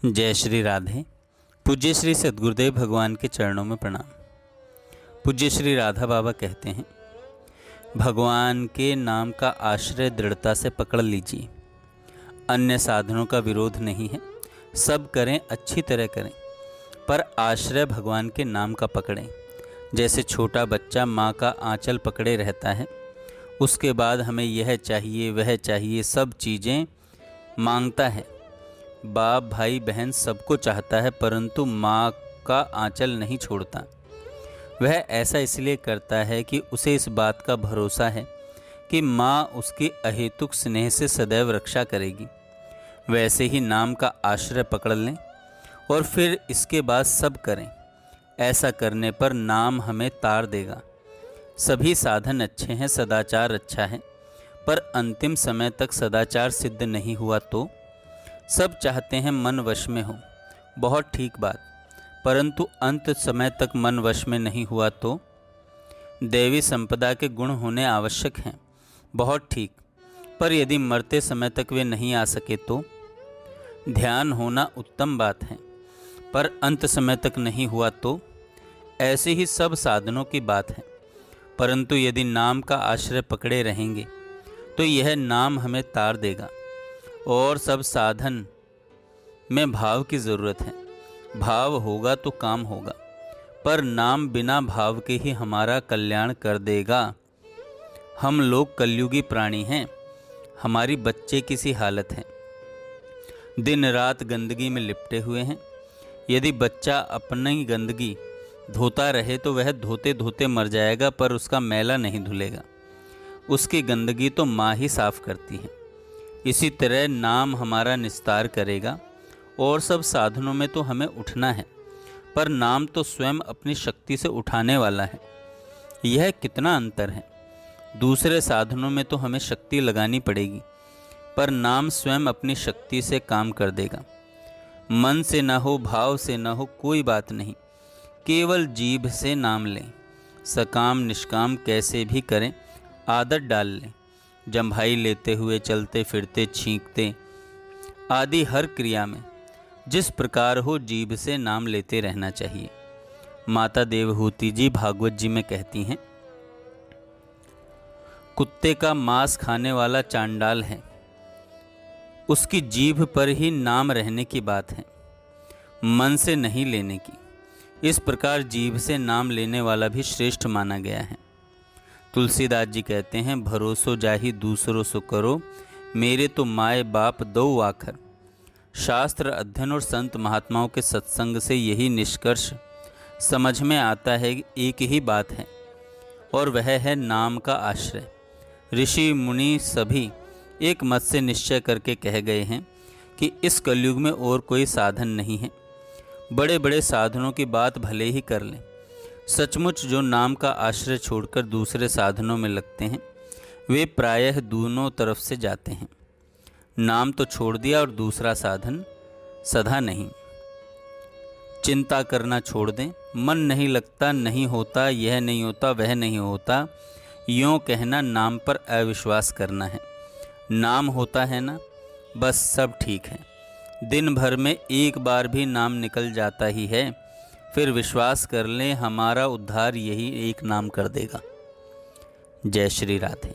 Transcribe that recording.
जय श्री राधे। पूज्य श्री सद्गुरुदेव भगवान के चरणों में प्रणाम। पूज्य श्री राधा बाबा कहते हैं, भगवान के नाम का आश्रय दृढ़ता से पकड़ लीजिए। अन्य साधनों का विरोध नहीं है, सब करें, अच्छी तरह करें, पर आश्रय भगवान के नाम का पकड़ें। जैसे छोटा बच्चा माँ का आंचल पकड़े रहता है, उसके बाद हमें यह चाहिए वह चाहिए सब चीज़ें मांगता है। बाप भाई बहन सबको चाहता है, परंतु माँ का आंचल नहीं छोड़ता। वह ऐसा इसलिए करता है कि उसे इस बात का भरोसा है कि माँ उसकी अहेतुक स्नेह से सदैव रक्षा करेगी। वैसे ही नाम का आश्रय पकड़ लें और फिर इसके बाद सब करें। ऐसा करने पर नाम हमें तार देगा। सभी साधन अच्छे हैं, सदाचार अच्छा है, पर अंतिम समय तक सदाचार सिद्ध नहीं हुआ तो सब चाहते हैं मन वश में हो, बहुत ठीक बात, परंतु अंत समय तक मन वश में नहीं हुआ तो दैवी संपदा के गुण होने आवश्यक हैं, बहुत ठीक, पर यदि मरते समय तक वे नहीं आ सके तो ध्यान होना उत्तम बात है, पर अंत समय तक नहीं हुआ तो ऐसे ही सब साधनों की बात है। परंतु यदि नाम का आश्रय पकड़े रहेंगे तो यह नाम हमें तार देगा। और सब साधन में भाव की ज़रूरत है। भाव होगा तो काम होगा, पर नाम बिना भाव के ही हमारा कल्याण कर देगा। हम लोग कलयुगी प्राणी हैं, हमारी बच्चे की सी हालत है, दिन रात गंदगी में लिपटे हुए हैं। यदि बच्चा अपनी गंदगी धोता रहे तो वह धोते धोते मर जाएगा, पर उसका मैला नहीं धुलेगा। उसकी गंदगी तो माँ ही साफ करती है। इसी तरह नाम हमारा निस्तार करेगा। और सब साधनों में तो हमें उठना है, पर नाम तो स्वयं अपनी शक्ति से उठाने वाला है। यह कितना अंतर है। दूसरे साधनों में तो हमें शक्ति लगानी पड़ेगी, पर नाम स्वयं अपनी शक्ति से काम कर देगा। मन से न हो, भाव से न हो, कोई बात नहीं, केवल जीभ से नाम लें। सकाम निष्काम कैसे भी करें, आदत डाल लें। जम्भाई लेते हुए, चलते फिरते, छींकते आदि हर क्रिया में जिस प्रकार हो, जीभ से नाम लेते रहना चाहिए। माता देवहूति जी भागवत जी में कहती हैं, कुत्ते का मांस खाने वाला चांडाल है, उसकी जीभ पर ही नाम रहने की बात है, मन से नहीं लेने की। इस प्रकार जीभ से नाम लेने वाला भी श्रेष्ठ माना गया है। तुलसीदास जी कहते हैं, भरोसो जाहि दूसरों सो करो, मेरे तो माए बाप दो आखर। शास्त्र अध्ययन और संत महात्माओं के सत्संग से यही निष्कर्ष समझ में आता है कि एक ही बात है, और वह है नाम का आश्रय। ऋषि मुनि सभी एक मत से निश्चय करके कह गए हैं कि इस कलयुग में और कोई साधन नहीं है। बड़े बड़े साधनों की बात भले ही कर लें, सचमुच जो नाम का आश्रय छोड़कर दूसरे साधनों में लगते हैं, वे प्रायः दोनों तरफ से जाते हैं। नाम तो छोड़ दिया और दूसरा साधन सदा नहीं। चिंता करना छोड़ दें, मन नहीं लगता, नहीं होता, यह नहीं होता, वह नहीं होता, यूँ कहना नाम पर अविश्वास करना है। नाम होता है ना, बस सब ठीक है। दिन भर में एक बार भी नाम निकल जाता ही है, फिर विश्वास कर लें हमारा उद्धार यही एक नाम कर देगा। जय श्री राधे।